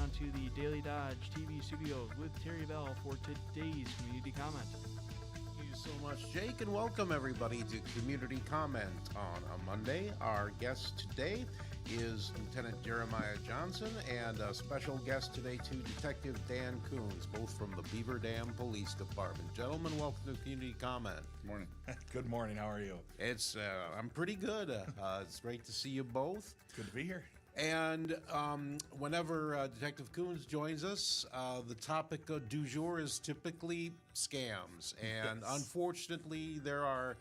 down to the Daily Dodge TV studios with Terry Bell for today's Community Comment. Thank you so much, Jake, and welcome everybody to Community Comment on a Monday. Our guest today is Lieutenant Jeremiah Johnson, and a special guest today too, Detective Dan Coons, both from the Beaver Dam Police Department. Gentlemen, welcome to Community Comment. Good morning. Good morning. How are you? I'm pretty good. It's great to see you both. Good to be here. And whenever Detective Coons joins us, the topic du jour is typically scams. And Yes. Unfortunately, there are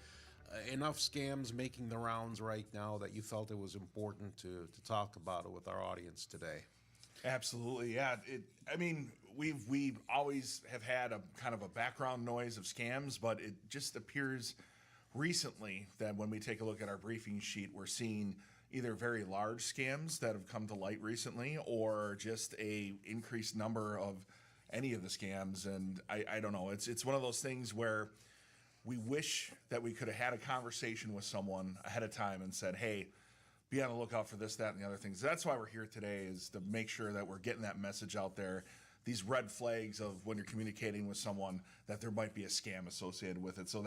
enough scams making the rounds right now that you felt it was important to talk about it with our audience today. Absolutely, yeah. We always have had a kind of a background noise of scams, but it just appears recently that when we take a look at our briefing sheet, we're seeing either very large scams that have come to light recently, or just a increased number of any of the scams. And I don't know. It's one of those things where we wish that we could have had a conversation with someone ahead of time and said, hey, be on the lookout for this, that, and the other things. That's why we're here today, is to make sure that we're getting that message out there, these red flags of when you're communicating with someone that there might be a scam associated with it. So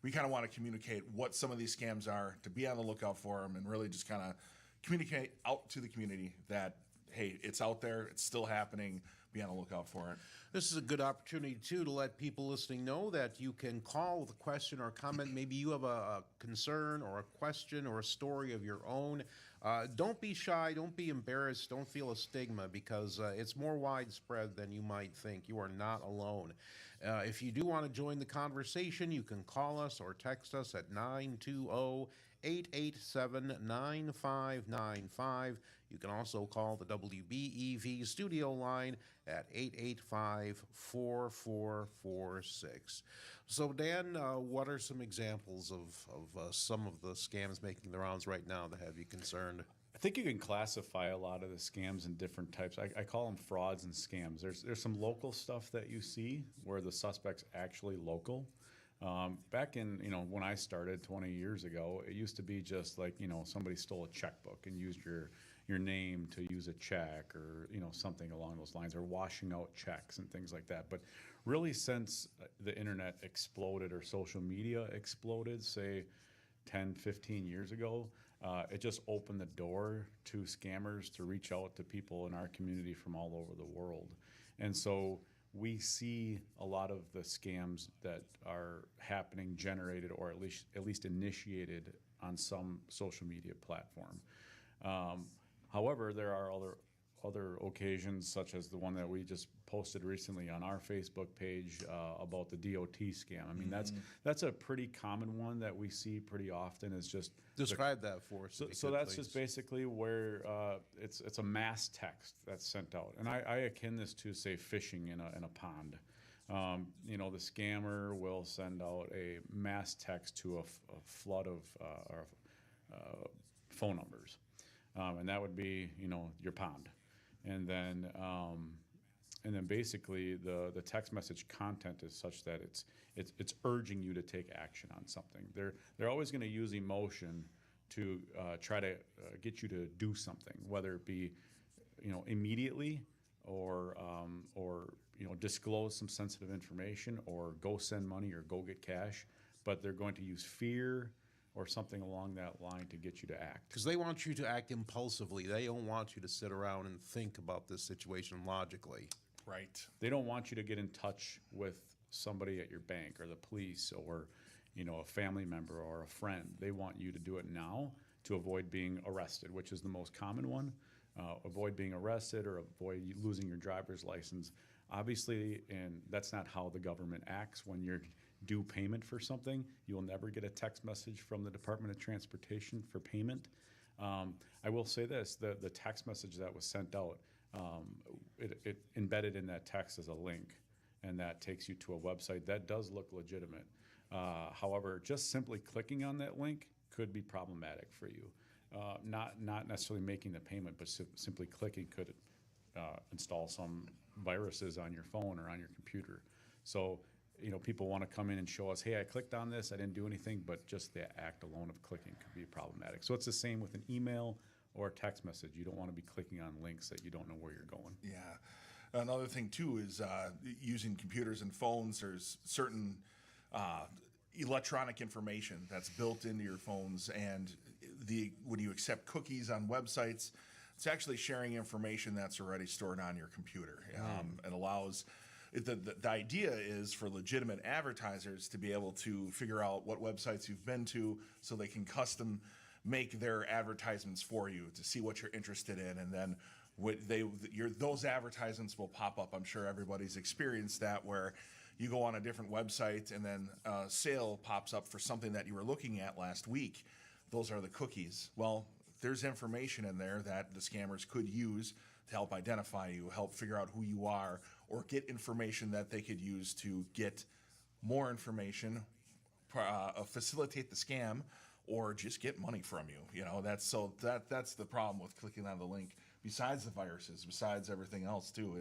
we kind of want to communicate what some of these scams are, to be on the lookout for them, and really just kind of communicate out to the community that, hey, it's out there, it's still happening, be on the lookout for it. This is a good opportunity, too, to let people listening know that you can call with a question or comment. Maybe you have a concern or a question or a story of your own. Don't be shy. Don't be embarrassed. Don't feel a stigma, because it's more widespread than you might think. You are not alone. If you do want to join the conversation, you can call us or text us at 920-887-9595. You can also call the WBEV studio line at 885-4446. So, Dan, what are some examples of some of the scams making the rounds right now that have you concerned? I think you can classify a lot of the scams in different types. I call them frauds and scams. There's some local stuff that you see where the suspect's actually local. Back in, when I started 20 years ago, it used to be just like, somebody stole a checkbook and used your name to use a check, or, something along those lines, or washing out checks and things like that. But really, since the internet exploded, or social media exploded, say 10, 15 years ago, it just opened the door to scammers to reach out to people in our community from all over the world. And so we see a lot of the scams that are happening generated, or at least initiated on some social media platform. However, there are other occasions, such as the one that we just posted recently on our Facebook page about the DOT scam. I mean, that's a pretty common one that we see pretty often. Is just describe that for us. So that's just basically where it's a mass text that's sent out, and I akin this to, say, fishing in a pond. The scammer will send out a mass text to a flood of phone numbers, and that would be your pond. And then basically the text message content is such that it's urging you to take action on something. They're always going to use emotion to try to get you to do something, whether it be immediately, or disclose some sensitive information, or go send money, or go get cash. But they're going to use fear or something along that line to get you to act. Because they want you to act impulsively. They don't want you to sit around and think about this situation logically. Right. They don't want you to get in touch with somebody at your bank, or the police, or a family member or a friend. They want you to do it now to avoid being arrested, which is the most common one. Avoid being arrested, or avoid losing your driver's license. Obviously, and that's not how the government acts. When you're due payment for something, you'll never get a text message from the Department of Transportation for payment. I will say this, the text message that was sent out, it embedded in that text as a link, and that takes you to a website that does look legitimate. However, just simply clicking on that link could be problematic for you. Not necessarily making the payment, but simply clicking could install some viruses on your phone or on your computer. So, people want to come in and show us, hey, I clicked on this, I didn't do anything, but just the act alone of clicking could be problematic. So it's the same with an email or a text message. You don't want to be clicking on links that you don't know where you're going. Yeah. Another thing too is using computers and phones. There's certain electronic information that's built into your phones, and when you accept cookies on websites, it's actually sharing information that's already stored on your computer. It allows. The idea is for legitimate advertisers to be able to figure out what websites you've been to, so they can custom make their advertisements for you to see what you're interested in, and then those advertisements will pop up. I'm sure everybody's experienced that, where you go on a different website and then a sale pops up for something that you were looking at last week. Those are the cookies. Well, there's information in there that the scammers could use to help identify you, help figure out who you are, or get information that they could use to get more information, facilitate the scam, or just get money from you. That's the problem with clicking on the link. Besides the viruses, besides everything else too,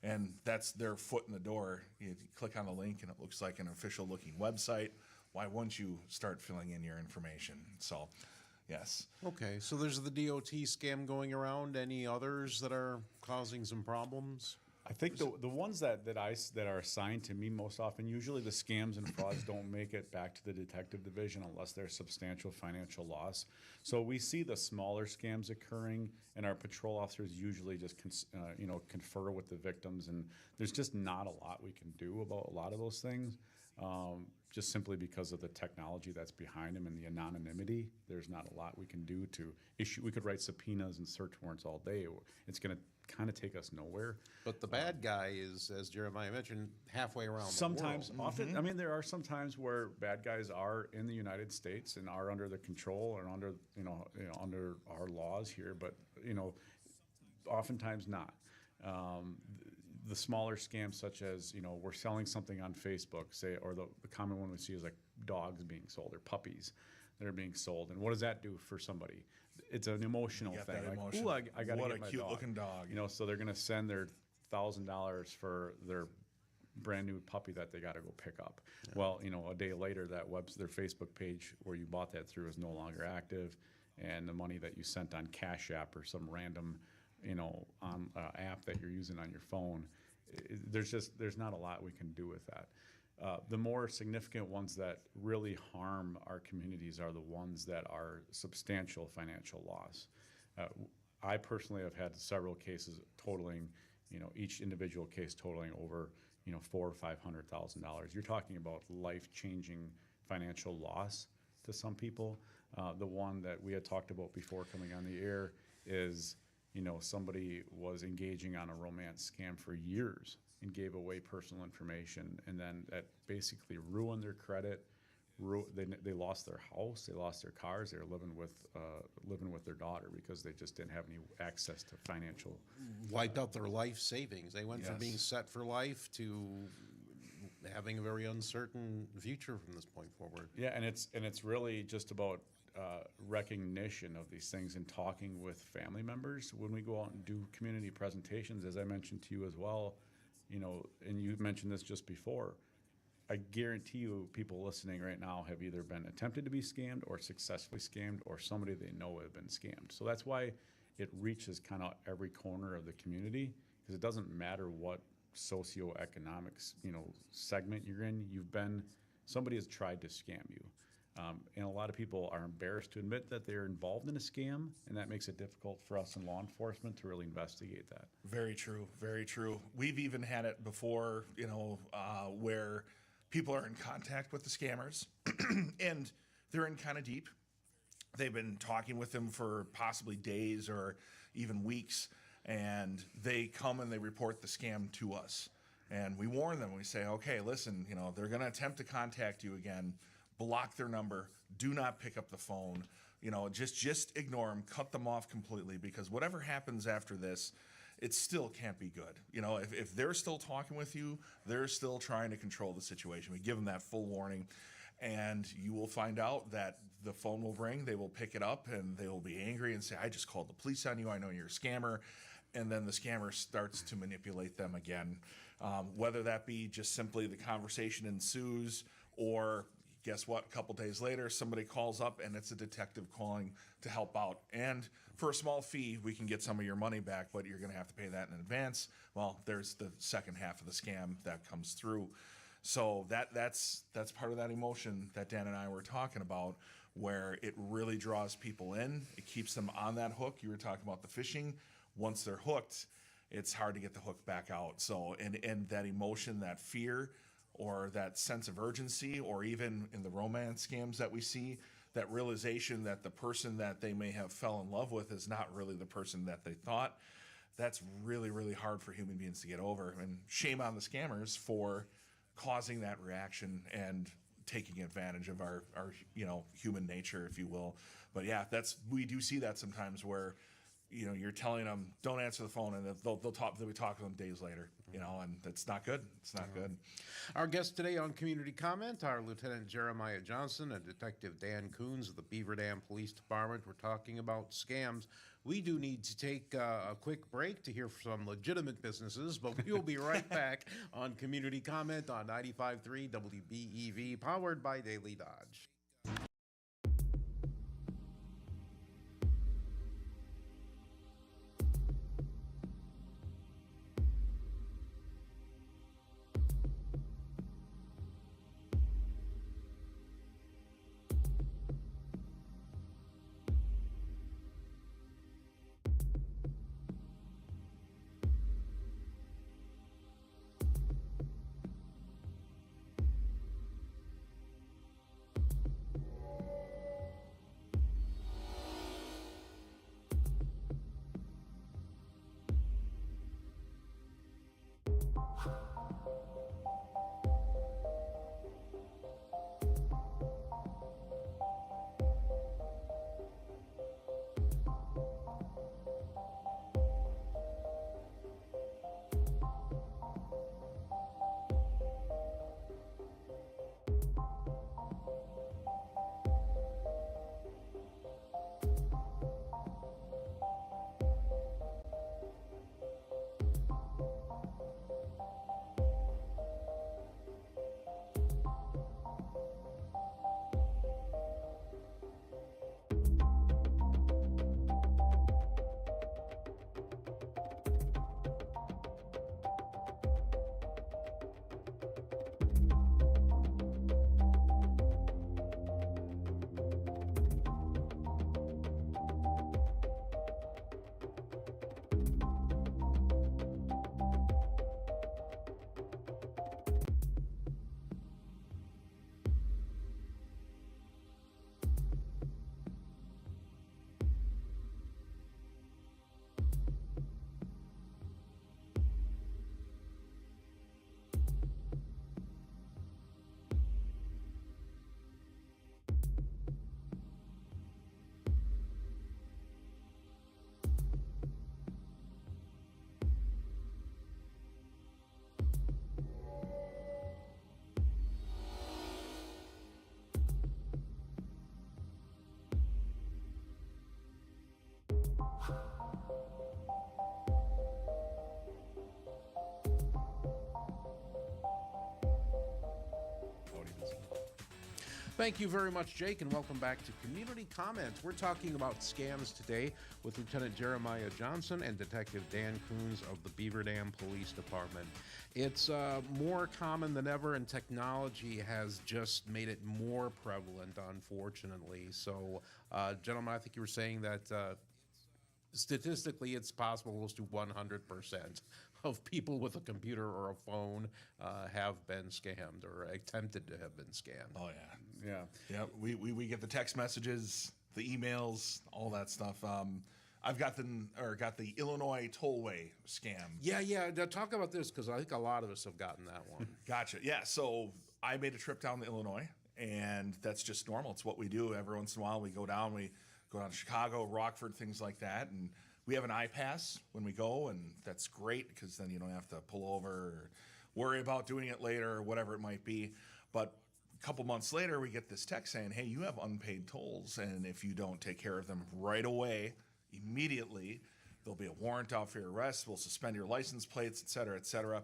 and that's their foot in the door. You click on the link and it looks like an official looking website. Why wouldn't you start filling in your information? So, yes. Okay, so there's the DOT scam going around. Any others that are causing some problems? I think the ones that are assigned to me most often, usually the scams and frauds don't make it back to the detective division unless there's substantial financial loss. So we see the smaller scams occurring, and our patrol officers usually just confer with the victims, and there's just not a lot we can do about a lot of those things. Just simply because of the technology that's behind them and the anonymity. There's not a lot we can do to issue. We could write subpoenas and search warrants all day. It's going to kind of take us nowhere. But the bad guy is, as Jeremiah mentioned, halfway around sometimes, the world. often, I mean, there are some times where bad guys are in the United States and are under the control and under, under our laws here, but, oftentimes not. The smaller scams, such as, we're selling something on Facebook, say, or the common one we see is like dogs being sold or puppies that are being sold. And what does that do for somebody? It's an emotional thing. Like, ooh, I got to get my dog. What a cute looking dog. So they're going to send their $1,000 for their brand new puppy that they got to go pick up. Yeah. Well, a day later, their Facebook page where you bought that through is no longer active, and the money that you sent on Cash App or some random on app that you're using on your phone, there's not a lot we can do with that. The more significant ones that really harm our communities are the ones that are substantial financial loss. I personally have had several cases totaling, each individual case totaling over, $400,000 or $500,000. You're talking about life-changing financial loss to some people. The one that we had talked about before coming on the air is, somebody was engaging on a romance scam for years and gave away personal information, and then that basically ruined their credit. They lost their house, they lost their cars. They were living with their daughter because they just didn't have any access to financial. Wiped out their life savings. They went from Yes. being set for life to having a very uncertain future from this point forward. Yeah, and it's really just about recognition of these things and talking with family members when we go out and do community presentations. As I mentioned to you as well, and you mentioned this just before, I guarantee you people listening right now have either been attempted to be scammed or successfully scammed, or somebody they know have been scammed. So that's why it reaches kind of every corner of the community, because it doesn't matter what socioeconomic segment you're in. Somebody has tried to scam you. And a lot of people are embarrassed to admit that they're involved in a scam, and that makes it difficult for us in law enforcement to really investigate that. Very true, very true. We've even had it before, where people are in contact with the scammers, and they're in kind of deep. They've been talking with them for possibly days or even weeks, and they come and they report the scam to us. And we warn them. We say, okay, listen, they're going to attempt to contact you again. Block their number. Do not pick up the phone. Just ignore them. Cut them off completely, because whatever happens after this, it still can't be good. If they're still talking with you, they're still trying to control the situation. We give them that full warning, and you will find out that the phone will ring. They will pick it up, and they will be angry and say, I just called the police on you. I know you're a scammer. And then the scammer starts to manipulate them again, whether that be just simply the conversation ensues, or guess what? A couple days later, somebody calls up and it's a detective calling to help out. And for a small fee, we can get some of your money back, but you're going to have to pay that in advance. Well, there's the second half of the scam that comes through. So that's part of that emotion that Dan and I were talking about, where it really draws people in. It keeps them on that hook. You were talking about the fishing. Once they're hooked, it's hard to get the hook back out. So, and that emotion, that fear, or that sense of urgency, or even in the romance scams that we see, that realization that the person that they may have fell in love with is not really the person that they thought, that's really, really hard for human beings to get over. And shame on the scammers for causing that reaction and taking advantage of our human nature, if you will. But yeah, we do see that sometimes where, you're telling them, don't answer the phone, and they'll be talking to them days later, and that's not good. It's not good. Our guests today on Community Comment are Lieutenant Jeremiah Johnson and Detective Dan Coons of the Beaver Dam Police Department. We're talking about scams. We do need to take a quick break to hear from legitimate businesses, but we will be right back on Community Comment on 95.3 WBEV, powered by Daily Dodge. Thank you very much, Jake, and welcome back to Community Comments. We're talking about scams today with Lieutenant Jeremiah Johnson and Detective Dan Coons of the Beaver Dam Police Department. It's more common than ever, and technology has just made it more prevalent, unfortunately. So, gentlemen, I think you were saying that statistically it's possible close to 100% of people with a computer or a phone have been scammed or attempted to have been scammed. Oh, yeah. Yeah. We get the text messages, the emails, all that stuff. I've got the Illinois tollway scam. Yeah. Now talk about this, because I think a lot of us have gotten that one. Gotcha. Yeah. So I made a trip down to Illinois, and that's just normal. It's what we do every once in a while. We go down to Chicago, Rockford, things like that, and we have an iPass when we go, and that's great because then you don't have to pull over or worry about doing it later or whatever it might be. But a couple months later, we get this text saying, hey, you have unpaid tolls, and if you don't take care of them right away, immediately, there'll be a warrant out for your arrest, we'll suspend your license plates, et cetera, et cetera.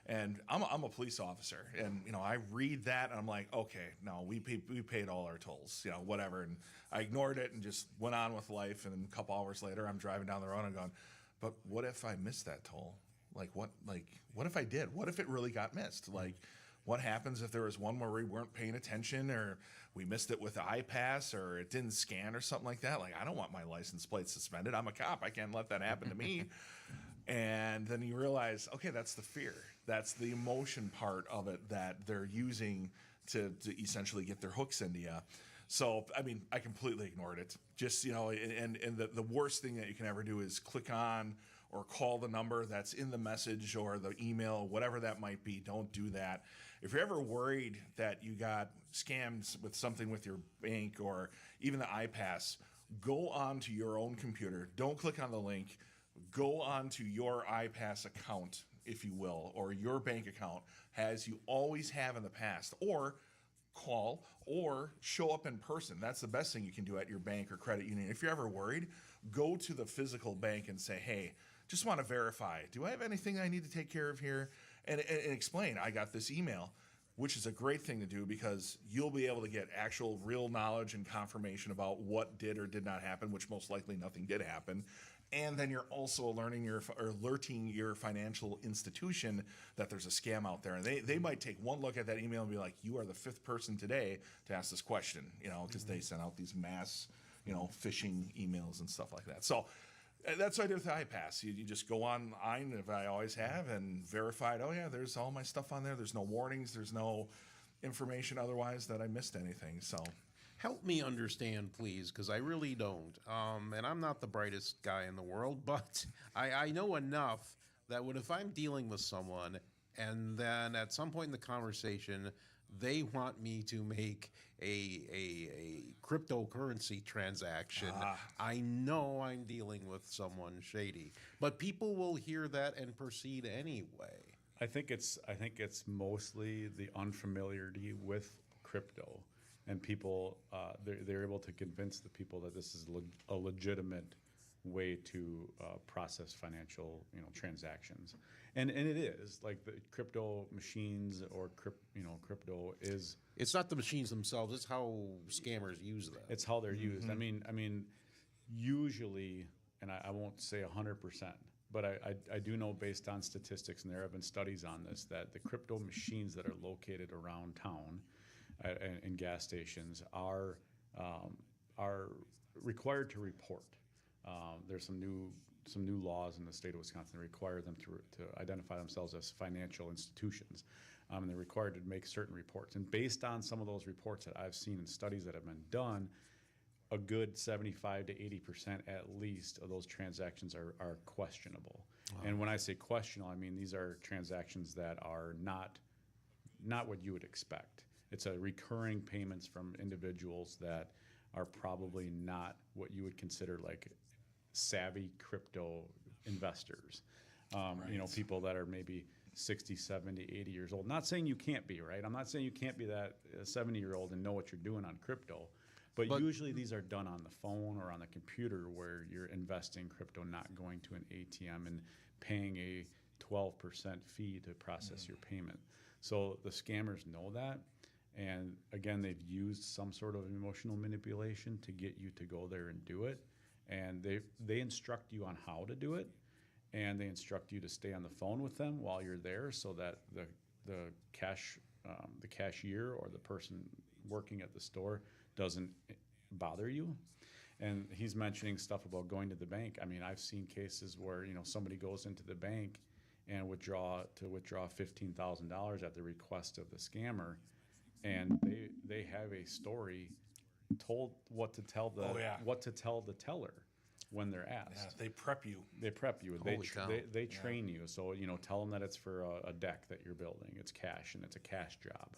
And I'm a police officer, and I read that and I'm like, okay, no, we paid all our tolls, whatever. And I ignored it and just went on with life. And a couple hours later, I'm driving down the road and going, but what if I missed that toll? What if I did? What if it really got missed? What happens if there was one where we weren't paying attention, or we missed it with the iPass, or it didn't scan or something like that? I don't want my license plate suspended. I'm a cop. I can't let that happen to me. And then you realize, okay, that's the fear. That's the emotion part of it that they're using to essentially get their hooks into you. So, I completely ignored it. Just, and the worst thing that you can ever do is click on or call the number that's in the message or the email, whatever that might be. Don't do that. If you're ever worried that you got scammed with something with your bank or even the iPass, go onto your own computer. Don't click on the link. Go onto your iPass account, if you will, or your bank account, as you always have in the past, or call or show up in person. That's the best thing you can do at your bank or credit union. If you're ever worried, go to the physical bank and say, hey, just want to verify, do I have anything I need to take care of here? And explain, I got this email, which is a great thing to do because you'll be able to get actual real knowledge and confirmation about what did or did not happen, which most likely nothing did happen. And then you're also alerting your financial institution that there's a scam out there. And they might take one look at that email and be like, you are the fifth person today to ask this question, because they send out these mass, phishing emails and stuff like that. So that's what I did with the iPass. You just go online, if I always have, and verified, oh, yeah, there's all my stuff on there. There's no warnings. There's no information otherwise that I missed anything. So Help me understand, please, because I really don't. And I'm not the brightest guy in the world, but I know enough that if I'm dealing with someone and then at some point in the conversation, they want me to make a cryptocurrency transaction, I know I'm dealing with someone shady. But people will hear that and proceed anyway. I think it's mostly the unfamiliarity with crypto. And people, they're able to convince the people that this is a legitimate way to process financial, transactions, and it is like the crypto machines or crypto is. It's not the machines themselves; it's how scammers use them. It's how they're used. I mean, usually, and I won't say 100%, but I do know based on statistics, and there have been studies on this, that the crypto machines that are located around town and gas stations are required to report. There's some new laws in the state of Wisconsin that require them to identify themselves as financial institutions. And they're required to make certain reports. And based on some of those reports that I've seen in studies that have been done, a good 75 to 80% at least of those transactions are questionable. Wow. And when I say questionable, I mean these are transactions that are not what you would expect. It's a recurring payments from individuals that are probably not what you would consider like savvy crypto investors. Right. People that are maybe 60, 70, 80 years old. Not saying you can't be, right? I'm not saying you can't be that 70-year-old and know what you're doing on crypto. But usually these are done on the phone or on the computer where you're investing crypto, not going to an ATM and paying a 12% fee to process your payment. So the scammers know that. And again, they've used some sort of emotional manipulation to get you to go there and do it. And they instruct you on how to do it. And they instruct you to stay on the phone with them while you're there so that the cashier or the person working at the store doesn't bother you. And he's mentioning stuff about going to the bank. I mean, I've seen cases where, somebody goes into the bank and withdraw $15,000 at the request of the scammer. And they have a story told what to tell the teller when they're asked. Yeah, they prep you. They train you. So tell them that it's for a deck that you're building. It's cash and it's a cash job.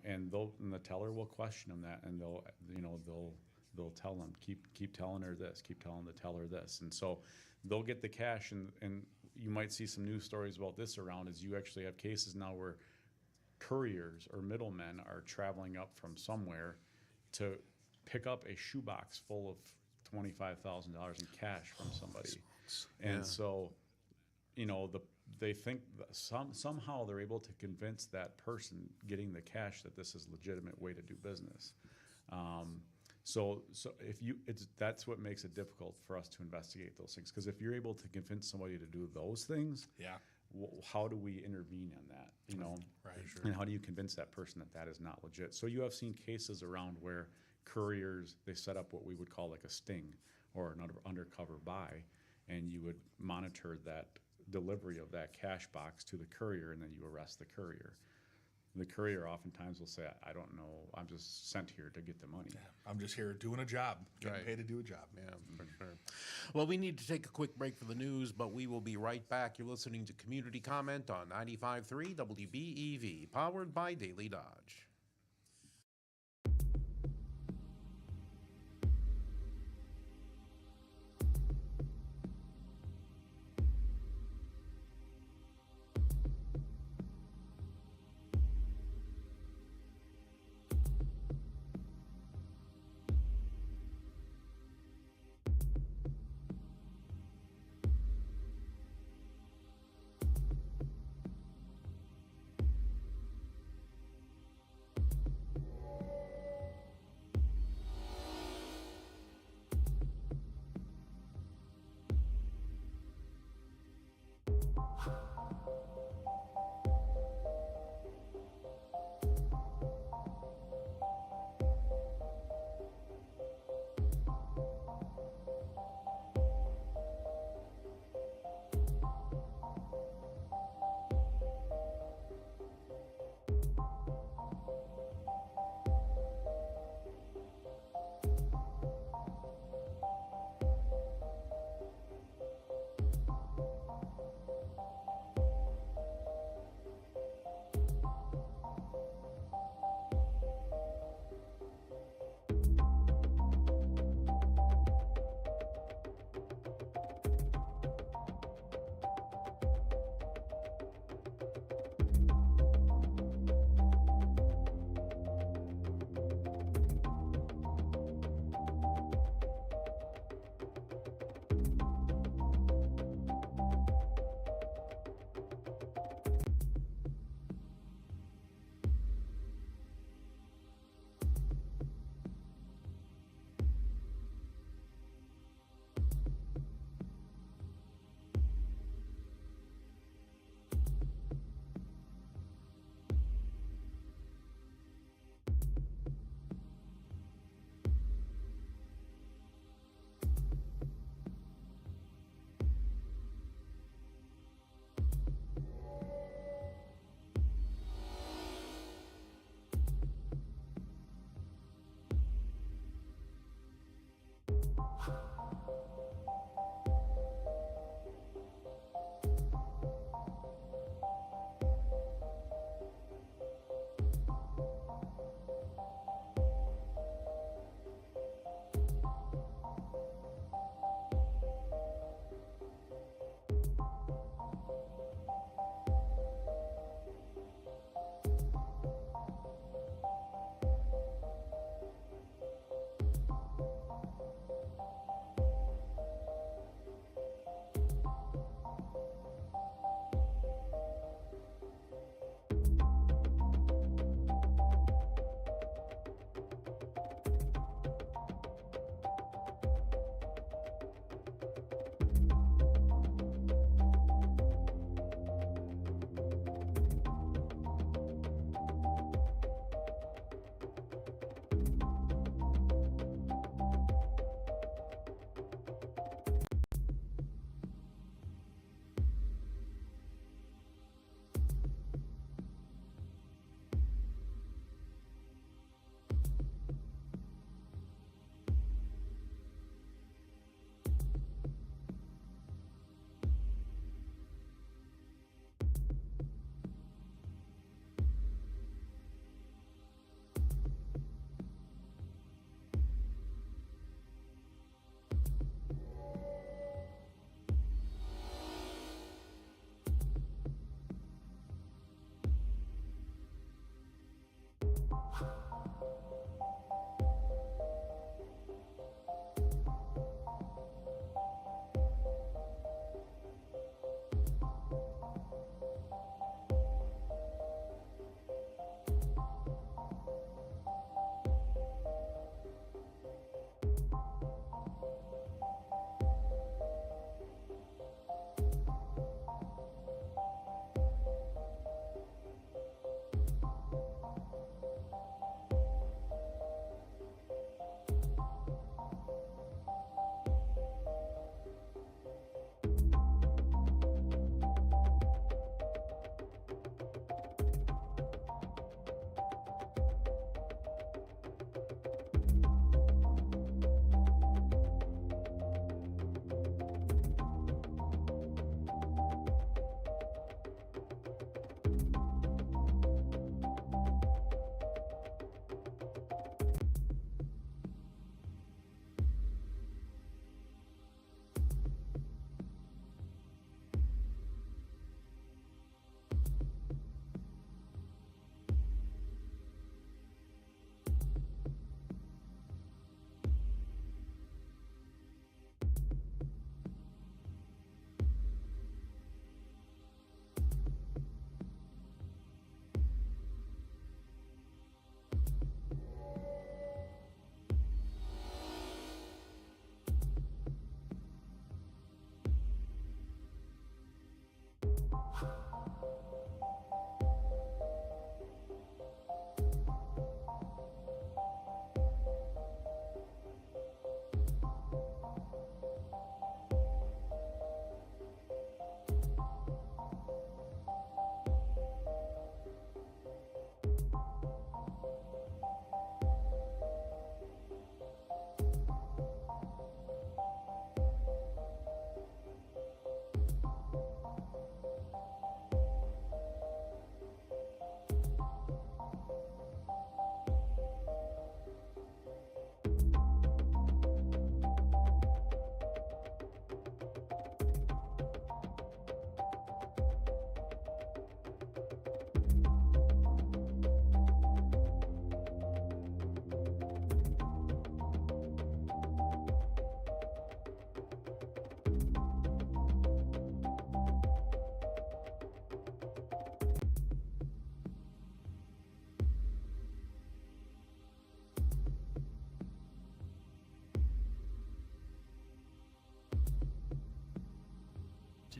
And the teller will question them that, and they'll tell them keep telling her this, keep telling the teller this, and so they'll get the cash. And you might see some news stories about this around. Is you actually have cases now where couriers or middlemen are traveling up from somewhere to pick up a shoebox full of $25,000 in cash from somebody. And so, they think that somehow they're able to convince that person getting the cash that this is a legitimate way to do business. So if that's what makes it difficult for us to investigate those things. Because if you're able to convince somebody to do those things, Yeah. How do we intervene in that? You know, Right. Sure. and how do you convince that person that that is not legit? So you have seen cases around where couriers, they set up what we would call like a sting or an undercover buy, and you would monitor that delivery of that cash box to the courier, and then you arrest the courier. The courier oftentimes will say, I don't know, I'm just sent here to get the money. I'm just here doing a job, getting Right. paid to do a job. Yeah, for sure. Well, we need to take a quick break for the news, but we will be right back. You're listening to Community Comment on 95.3 WBEV, powered by Daily Dodge.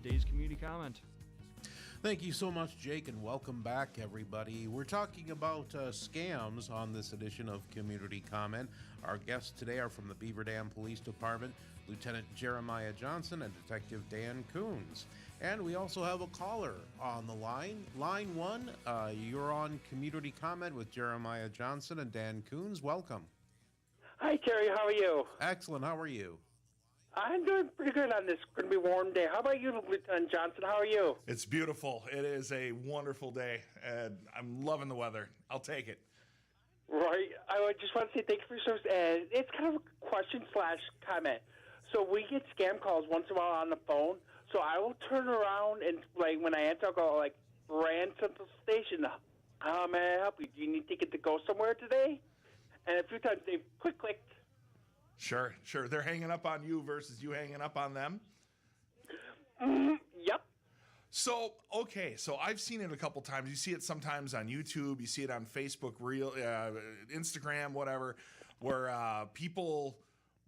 today's community comment. Thank you so much, Jake, and welcome back, everybody. We're talking about scams on this edition of Community Comment. Our guests today are from the Beaver Dam Police Department, Lieutenant Jeremiah Johnson and Detective Dan Coons. And we also have a caller on the line. Line 1, you're on Community Comment with Jeremiah Johnson and Dan Coons. Welcome. Hi, Terry. How are you? Excellent. How are you? I'm doing pretty good on this going to be warm day. How about you, Lieutenant Johnson? How are you? It's beautiful. It is a wonderful day, and I'm loving the weather. I'll take it. Right. I would just want to say thank you for your service. And it's kind of a question/comment. So we get scam calls once in a while on the phone. So I will turn around and, like, when I answer, I'll go, like, Brand Central Station. How may I help you? Do you need a ticket to go somewhere today? And a few times they've clicked. Sure. They're hanging up on you versus you hanging up on them. Yep. So I've seen it a couple times. You see it sometimes on YouTube. You see it on Facebook, Instagram, whatever, where people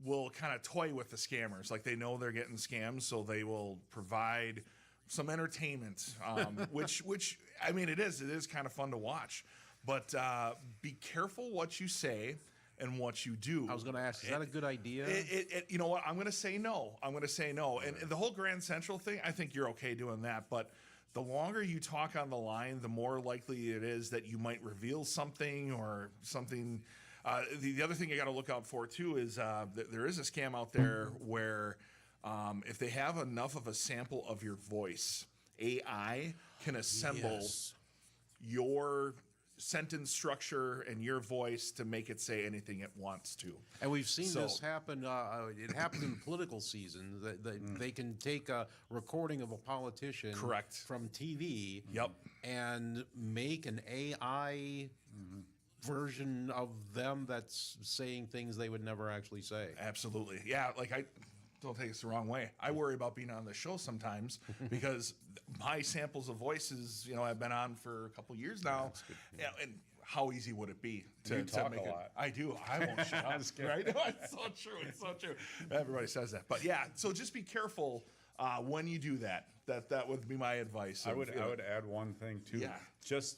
will kind of toy with the scammers. Like, they know they're getting scammed, so they will provide some entertainment, which I mean, it is kind of fun to watch. But be careful what you say and what you do. I was going to ask, is that a good idea? You know what? I'm going to say no. And the whole Grand Central thing, I think you're okay doing that. But the longer you talk on the line, the more likely it is that you might reveal something or something. The other thing you got to look out for, too, is that there is a scam out there where if they have enough of a sample of your voice, AI can assemble your sentence structure and your voice to make it say anything it wants to. And we've seen this happen. It happened in the political season. They can take a recording of a politician from TV and make an AI version of them that's saying things they would never actually say. Absolutely. Yeah, like, don't take us the wrong way. I worry about being on the show sometimes because my samples of voices, I've been on for a couple years now. Yeah, and how easy would it be to talk make a it? lot. I do. I won't shut up. Right? It's so true. Everybody says that. But yeah, so just be careful when you do that. That would be my advice. I would add one thing too. Yeah. Just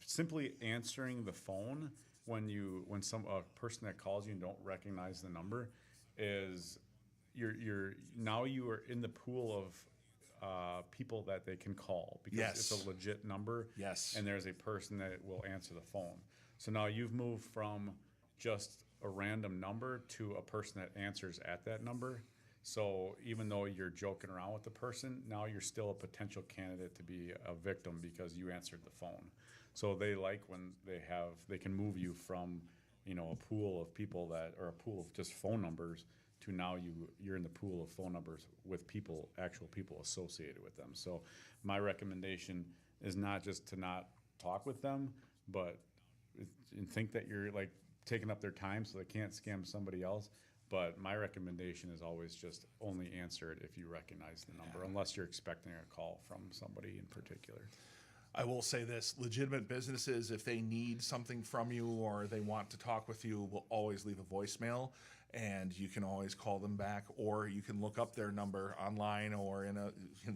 simply answering the phone when a person that calls you and don't recognize the number is you are in the pool of people that they can call because it's a legit number. Yes. And there's a person that will answer the phone. So now you've moved from just a random number to a person that answers at that number. So even though you're joking around with the person, now you're still a potential candidate to be a victim because you answered the phone. So they like when they can move you from, a pool of people or a pool of just phone numbers to now you're in the pool of phone numbers with actual people associated with them. So my recommendation is not just to not talk with them, but and think that you're like taking up their time so they can't scam somebody else. But my recommendation is always just only answer it if you recognize the number, unless you're expecting a call from somebody in particular. I will say this, legitimate businesses, if they need something from you or they want to talk with you, will always leave a voicemail, and you can always call them back, or you can look up their number online or in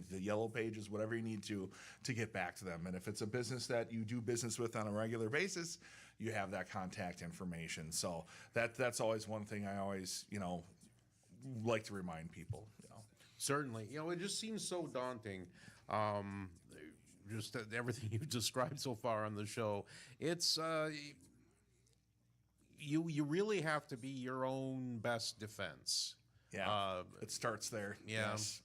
the yellow pages, whatever you need to get back to them. And if it's a business that you do business with on a regular basis, you have that contact information. So that's always one thing I always, like to remind people. Certainly. It just seems so daunting. Just everything you've described so far on the show. It's you really have to be your own best defense. Yeah, it starts there. Yeah, Yes.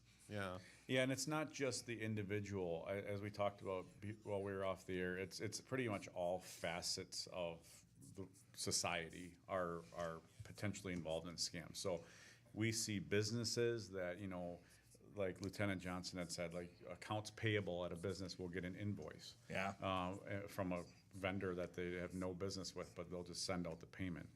Yeah, and it's not just the individual. As we talked about while we were off the air, it's pretty much all facets of the society are potentially involved in scams. So we see businesses that, like Lieutenant Johnson had said, like accounts payable at a business will get an invoice from a vendor that they have no business with, but they'll just send out the payment.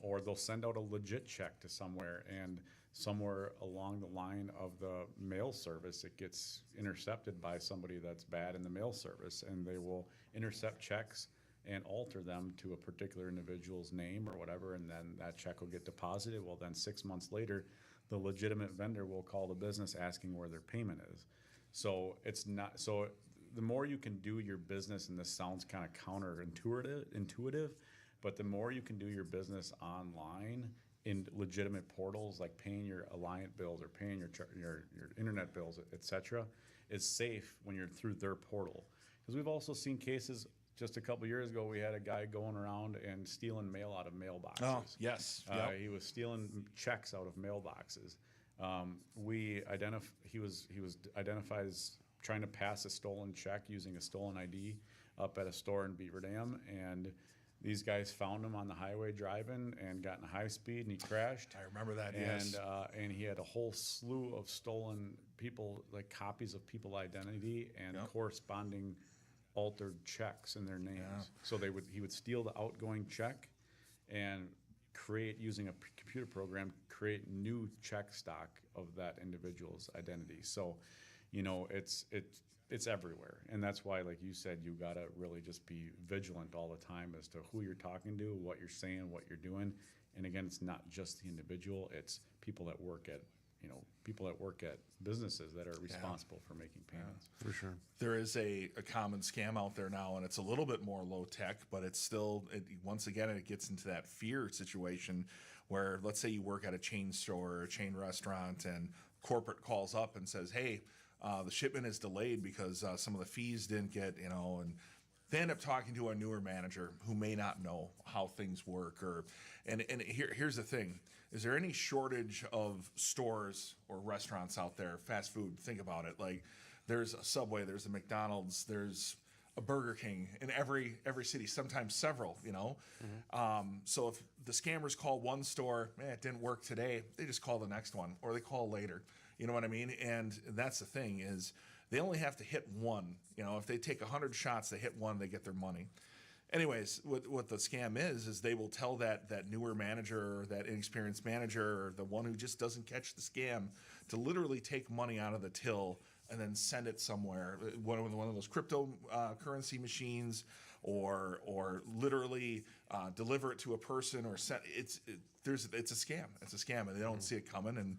Or they'll send out a legit check to somewhere, and somewhere along the line of the mail service, it gets intercepted by somebody that's bad in the mail service, and they will intercept checks and alter them to a particular individual's name or whatever, and then that check will get deposited. Well, then 6 months later, the legitimate vendor will call the business asking where their payment is. So it's not, so the more you can do your business, and this sounds kind of intuitive, but the more you can do your business online in legitimate portals, like paying your Alliant bills or paying your internet bills, et cetera, is safe when you're through their portal. Because we've also seen cases. Just a couple years ago, we had a guy going around and stealing mail out of mailboxes. Oh, yes. Yep. He was stealing checks out of mailboxes. He was identified as trying to pass a stolen check using a stolen ID up at a store in Beaver Dam, and these guys found him on the highway driving and got in high speed, and he crashed. I remember that. And Yes. And he had a whole slew of stolen people, like copies of people identity and Yep. corresponding altered checks in their names. Yeah. So he would steal the outgoing check and create, using a computer program, create new check stock of that individual's identity. So, you know, it's everywhere. And that's why, like you said, you gotta really just be vigilant all the time as to who you're talking to, what you're saying, what you're doing. And again, it's not just the individual, it's people that work at businesses that are responsible for making payments. For sure. There is a common scam out there now, and it's a little bit more low tech, but it's still, once again, it gets into that fear situation where, let's say you work at a chain store or a chain restaurant, and corporate calls up and says, hey, the shipment is delayed because some of the fees didn't get, and they end up talking to a newer manager who may not know how things work. And here's the thing. Is there any shortage of stores or restaurants out there, fast food? Think about it. Like, there's a Subway, there's a McDonald's, there's a Burger King in every city, sometimes several, So if the scammers call one store, it didn't work today, they just call the next one, or they call later. You know what I mean? And that's the thing, is they only have to hit one. If they take 100 shots, they hit one, they get their money. Anyways, what the scam is they will tell that newer manager or that inexperienced manager or the one who just doesn't catch the scam to literally take money out of the till and then send it somewhere, one of those crypto currency machines, or literally deliver it to a person, or send it's a scam. It's a scam, and they don't see it coming, and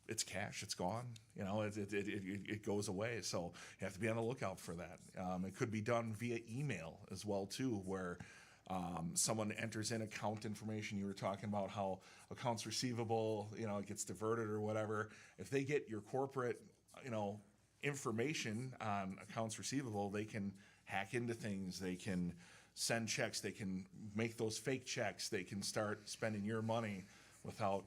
it's cash. It's gone. It goes away. So you have to be on the lookout for that. It could be done via email as well too, where someone enters in account information. You were talking about how accounts receivable, it gets diverted or whatever. If they get your corporate, information on accounts receivable, they can hack into things. They can send checks. They can make those fake checks. They can start spending your money without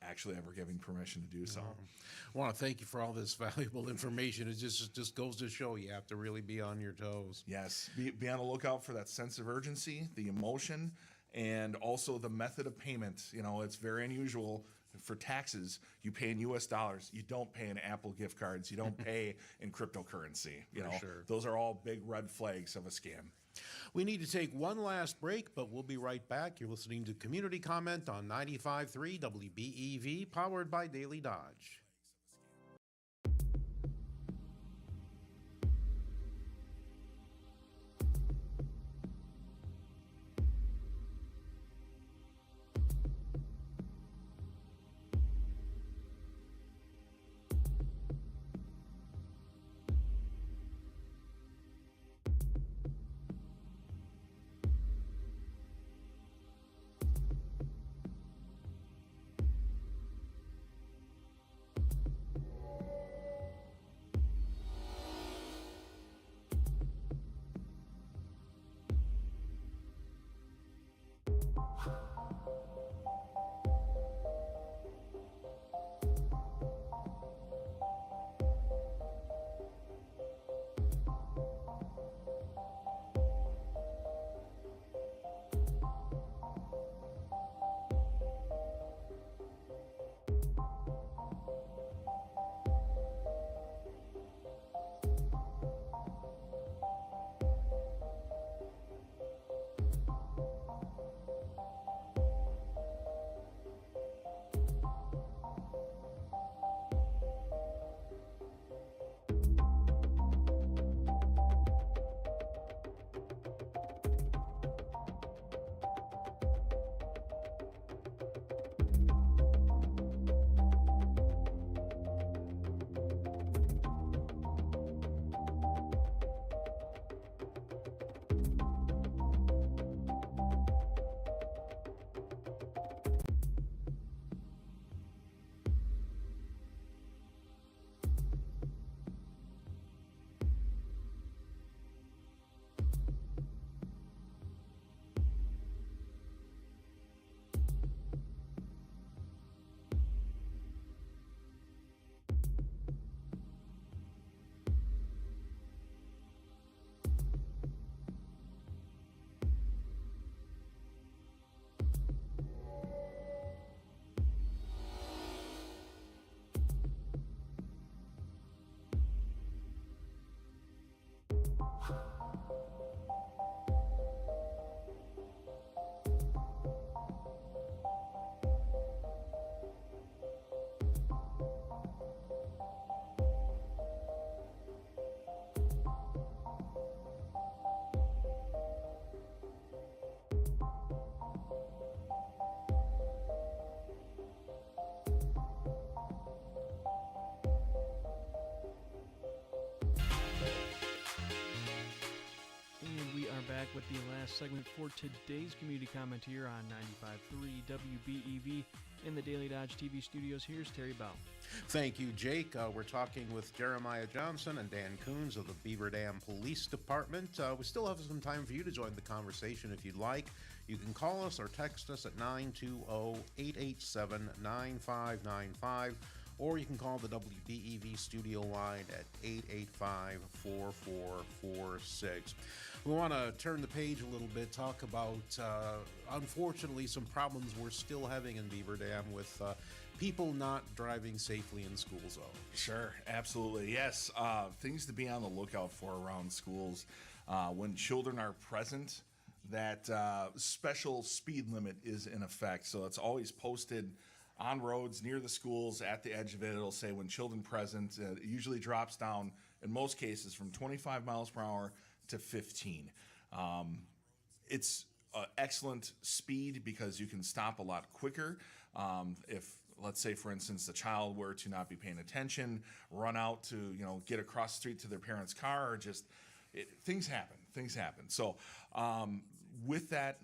actually ever giving permission to do so. I want to thank you for all this valuable information. It just goes to show you have to really be on your toes. Yes, be on the lookout for that sense of urgency, the emotion, and also the method of payment. It's very unusual. For taxes, you pay in U.S. dollars. You don't pay in Apple gift cards. You don't pay in cryptocurrency. Sure. Those are all big red flags of a scam. We need to take one last break, but we'll be right back. You're listening to Community Comment on 95.3 WBEV, powered by Daily Dodge. back with the last segment for today's community comment here on 95.3 WBEV in the Daily Dodge TV studios. Here's Terry Bell. Thank you, Jake. We're talking with Jeremiah Johnson and Dan Coons of the Beaver Dam Police Department. We still have some time for you to join the conversation if you'd like. You can call us or text us at 920-887-9595, or you can call the WBEV studio line at 885-4446. We want to turn the page a little bit, talk about, unfortunately, some problems we're still having in Beaver Dam with people not driving safely in school zone. Sure, absolutely. Yes, things to be on the lookout for around schools. When children are present, that special speed limit is in effect. So it's always posted on roads near the schools. At the edge of it, it'll say when children present. It usually drops down, in most cases, from 25 miles per hour to 15. It's excellent speed because you can stop a lot quicker. If, let's say, for instance, the child were to not be paying attention, run out to, get across the street to their parents' car, or just, things happen. So with that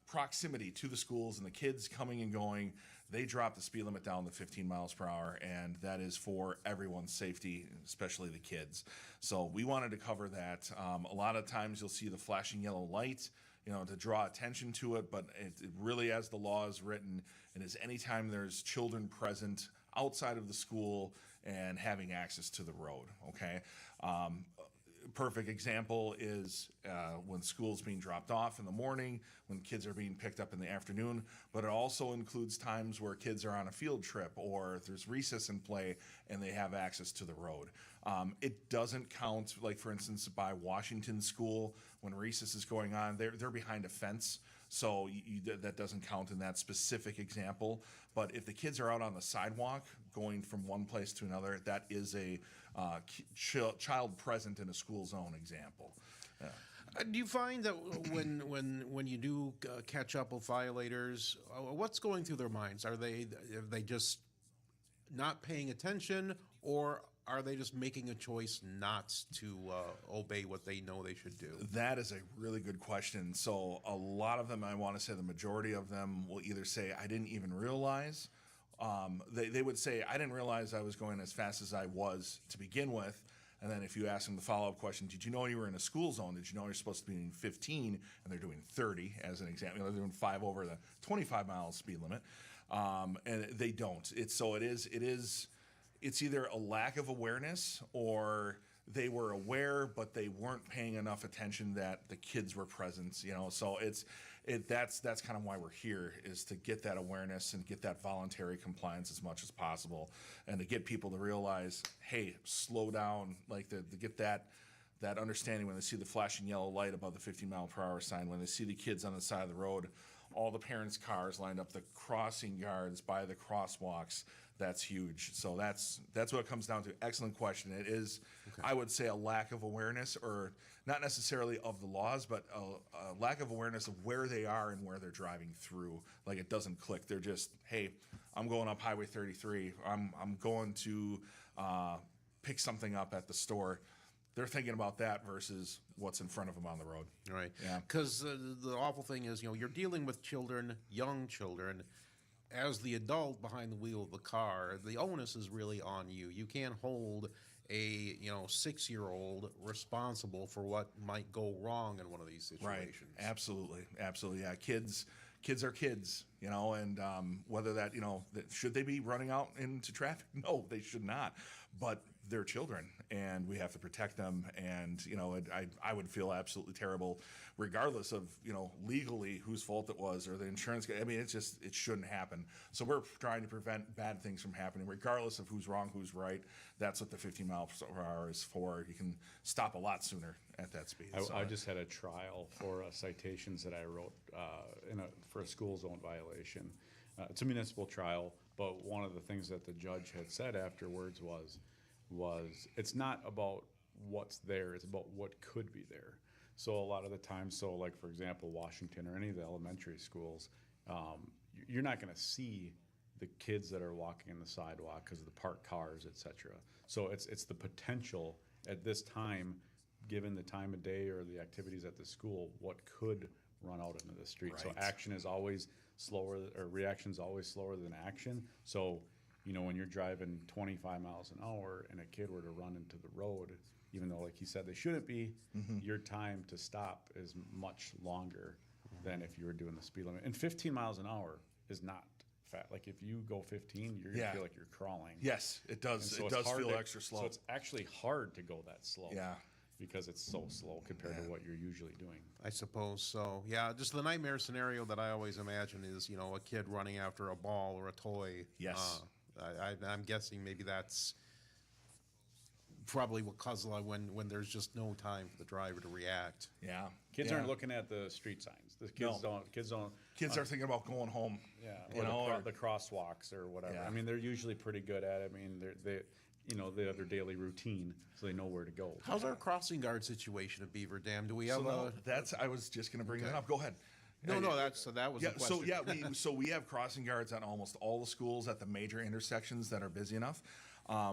proximity to the schools and the kids coming and going, they drop the speed limit down to 15 miles per hour, and that is for everyone's safety, especially the kids. So we wanted to cover that. A lot of times you'll see the flashing yellow light, to draw attention to it, but it really, as the law is written, it is anytime there's children present outside of the school and having access to the road, okay? Perfect example is when school's being dropped off in the morning, when kids are being picked up in the afternoon, but it also includes times where kids are on a field trip or there's recess in play and they have access to the road. It doesn't count, like for instance, by Washington School, when recess is going on, they're behind a fence. So that doesn't count in that specific example. But if the kids are out on the sidewalk going from one place to another, that is a child present in a school zone example. Do you find that when you do catch up with violators, what's going through their minds? Are they just not paying attention, or are they just making a choice not to obey what they know they should do? That is a really good question. So a lot of them, I want to say the majority of them, will either say, I didn't even realize. They would say, I didn't realize I was going as fast as I was to begin with. And then if you ask them the follow-up question, did you know you were in a school zone? Did you know you're supposed to be doing 15 and they're doing 30 as an example? They're doing 5 over the 25 mile speed limit. And they don't. It's either a lack of awareness or they were aware, but they weren't paying enough attention that the kids were present, so that's kind of why we're here, is to get that awareness and get that voluntary compliance as much as possible, and to get people to realize, hey, slow down, like to get that understanding when they see the flashing yellow light above the 15 mile per hour sign, when they see the kids on the side of the road, all the parents' cars lined up, the crossing guards by the crosswalks. That's huge. So that's what it comes down to. Excellent question. It is, okay. I would say, a lack of awareness, or not necessarily of the laws, but a lack of awareness of where they are and where they're driving through. Like, it doesn't click. They're just, hey, I'm going up Highway 33. I'm going to pick something up at the store. They're thinking about that versus what's in front of them on the road. Right. Yeah. Because the awful thing is, you're dealing with children, young children. As the adult behind the wheel of the car, the onus is really on you. You can't hold a 6-year-old responsible for what might go wrong in one of these situations. Right. Absolutely. Yeah. Kids are kids, and whether that, should they be running out into traffic? No, they should not. But they're children, and we have to protect them. And I would feel absolutely terrible, regardless of legally whose fault it was or the insurance. I mean, it shouldn't happen. So we're trying to prevent bad things from happening, regardless of who's wrong, who's right. That's what the 15 miles per hour is for. You can stop a lot sooner at that speed. I just had a trial for citations that I wrote for a school zone violation. It's a municipal trial, but one of the things that the judge had said afterwards was it's not about what's there, it's about what could be there. So a lot of the time, like for example, Washington or any of the elementary schools, you're not going to see the kids that are walking on the sidewalk because of the parked cars, etc. So it's the potential at this time given the time of day or the activities at the school, what could run out into the street. So Right. action is always slower, or reaction is always slower than action. So, when you're driving 25 miles an hour and a kid were to run into the road, even though, like he said, they shouldn't be, your time to stop is much longer than if you were doing the speed limit. And 15 miles an hour is not fast. Like if you go 15, you're gonna feel like you're crawling. Yes, it does. And so It it's does hard feel to- extra slow. So it's actually hard to go that slow. Yeah. Because it's so slow compared to what you're usually doing. I suppose so. Yeah, just the nightmare scenario that I always imagine is, a kid running after a ball or a toy. Yes. I'm guessing maybe that's probably what causes a lot when there's just no time for the driver to react. Yeah. Kids Yeah. aren't looking at the street signs. The kids No. don't. Kids are thinking about going home. Yeah, You or know, the crosswalks or whatever. Yeah. I mean, they're usually pretty good at it. I mean, they have their daily routine, so they know where to go. How's our crossing guard situation at Beaver Dam? Do we have I was just going to bring that up. Go ahead. No, that was Yeah, the question. we have crossing guards at almost all the schools at the major intersections that are busy enough.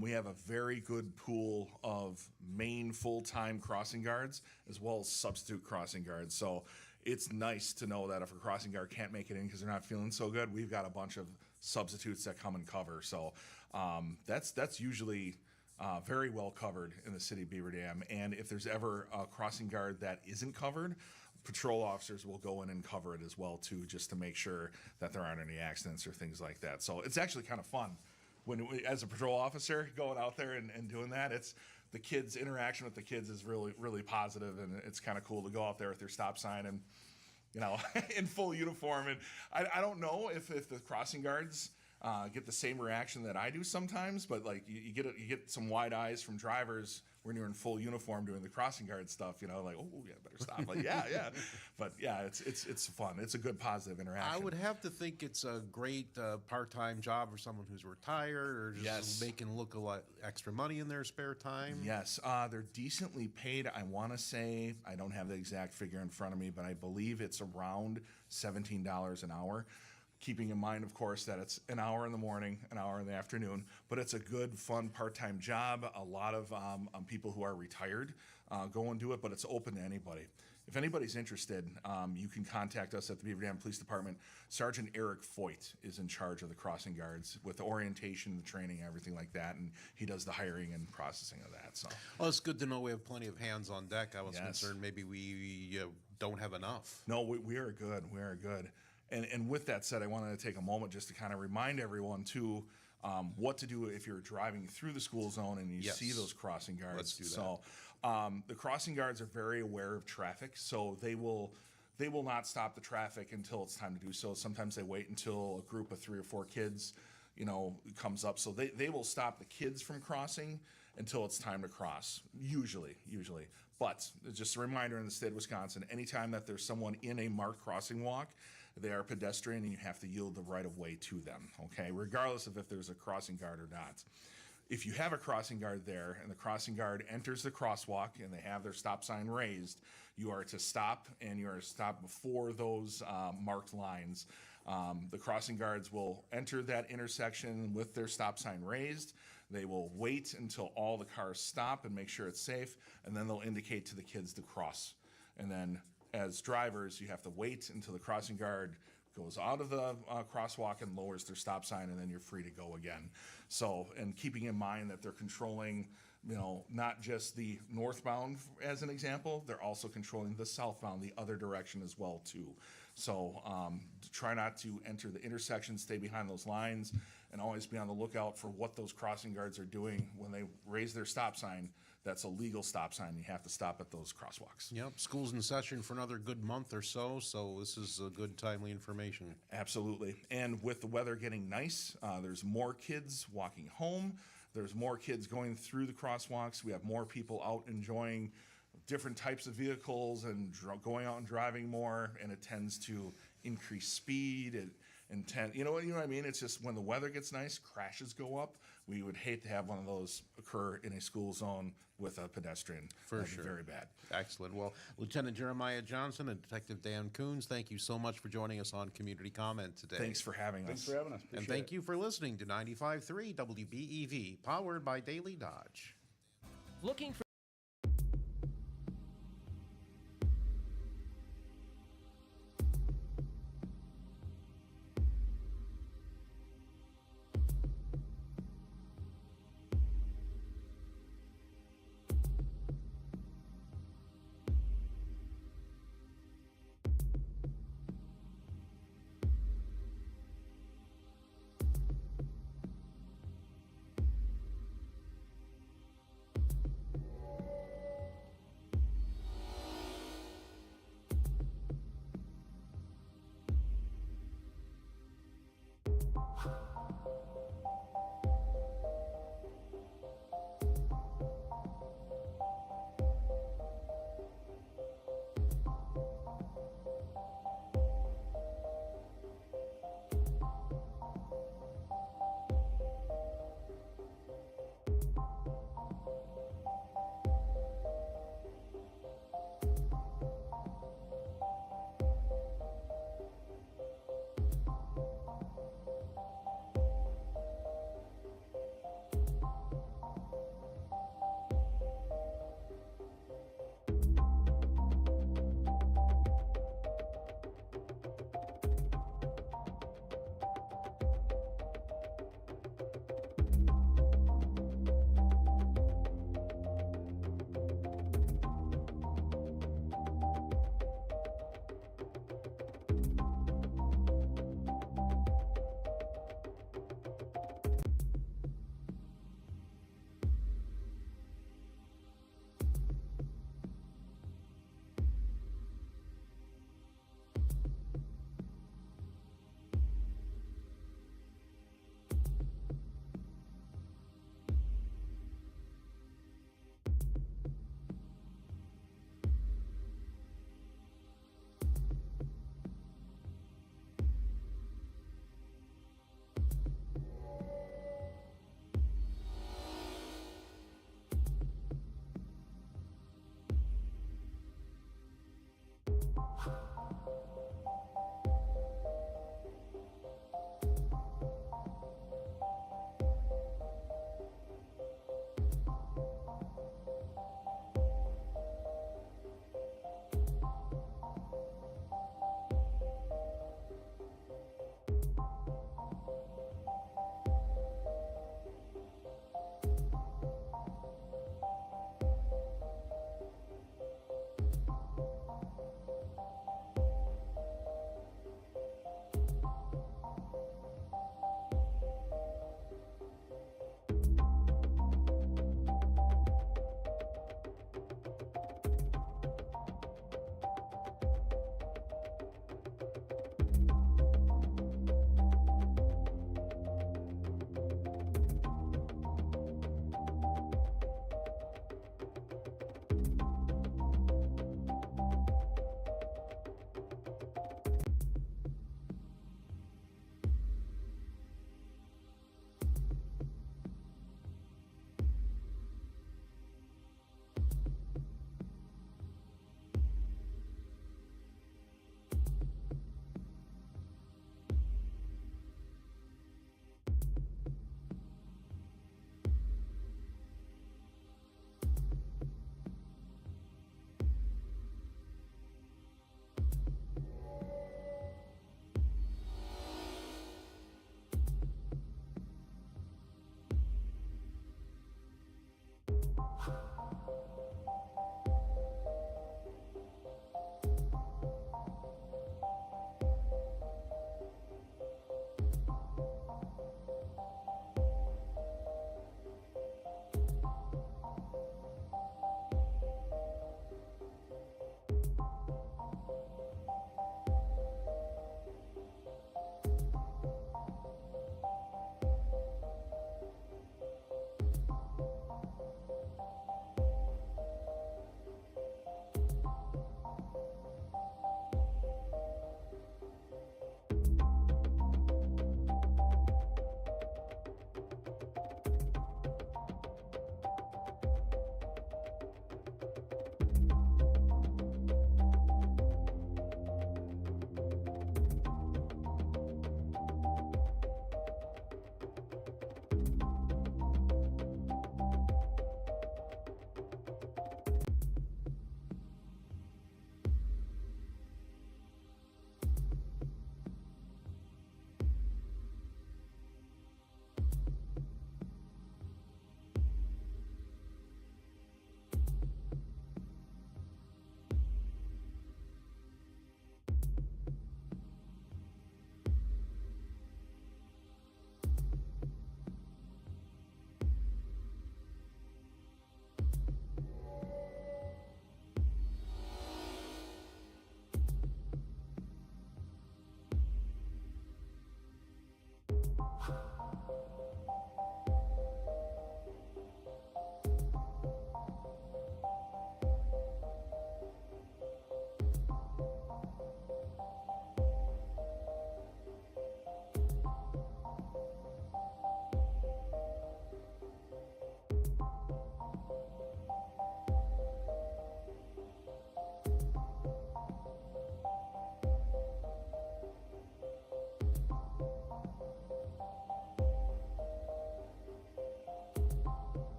We have a very good pool of main full-time crossing guards as well as substitute crossing guards. So it's nice to know that if a crossing guard can't make it in because they're not feeling so good, we've got a bunch of substitutes that come and cover. So that's usually very well covered in the city of Beaver Dam. And if there's ever a crossing guard that isn't covered, patrol officers will go in and cover it as well too, just to make sure that there aren't any accidents or things like that. So it's actually kind of fun as a patrol officer going out there and doing that. It's the kids' interaction with the kids is really, really positive, and it's kind of cool to go out there with their stop sign and in full uniform. And I don't know if the crossing guards get the same reaction that I do sometimes, but like you get some wide eyes from drivers when you're in full uniform doing the crossing guard stuff, like, oh yeah, better stop. Like, yeah. But yeah, it's fun. It's a good positive interaction. I would have to think it's a great part-time job for someone who's retired or just making look a lot extra money in their spare time. Yes, they're decently paid. I want to say, I don't have the exact figure in front of me, but I believe it's around $17 an hour. Keeping in mind, of course, that it's an hour in the morning, an hour in the afternoon, but it's a good, fun, part-time job. A lot of people who are retired go and do it, but it's open to anybody. If anybody's interested, you can contact us at the Beaver Dam Police Department. Sergeant Eric Foyt is in charge of the crossing guards with the orientation, the training, everything like that, and he does the hiring and processing of that. So, Well, it's good to know we have plenty of hands on deck. I was Yes. concerned maybe we don't have enough. no, we are good. We are good. And with that said, I wanted to take a moment just to kind of remind everyone too what to do if you're driving through the school zone and you Yes. see those crossing guards. Let's do that. So the crossing guards are very aware of traffic, so they will not stop the traffic until it's time to do so. Sometimes they wait until a group of 3 or 4 kids, comes up. So they will stop the kids from crossing until it's time to cross, usually. But just a reminder, in the state of Wisconsin, anytime that there's someone in a marked crossing walk, they are pedestrian and you have to yield the right of way to them, okay? Regardless of if there's a crossing guard or not. If you have a crossing guard there and the crossing guard enters the crosswalk and they have their stop sign raised, you are to stop, and you are to stop before those marked lines. The crossing guards will enter that intersection with their stop sign raised. They will wait until all the cars stop and make sure it's safe, and then they'll indicate to the kids to cross. And then as drivers, you have to wait until the crossing guard goes out of the crosswalk and lowers their stop sign, and then you're free to go again. So, and keeping in mind that they're controlling, not just the northbound as an example, they're also controlling the southbound, the other direction as well too. So try not to enter the intersection, stay behind those lines, and always be on the lookout for what those crossing guards are doing when they raise their stop sign. That's a legal stop sign. You have to stop at those crosswalks. Yep, school's in session for another good month or so this is a good, timely information. Absolutely. And with the weather getting nice, there's more kids walking home. There's more kids going through the crosswalks. We have more people out enjoying different types of vehicles and going out and driving more, and it tends to increase speed. You know what I mean? It's just when the weather gets nice, crashes go up. We would hate to have one of those occur in a school zone with a pedestrian. For That'd sure. be very bad. Excellent. Well, Lieutenant Jeremiah Johnson and Detective Dan Coons, thank you so much for joining us on Community Comment today. Thanks for having us. Thanks for having us. And Appreciate thank it. you for listening to 95.3 WBEV, powered by Daily Dodge. Looking for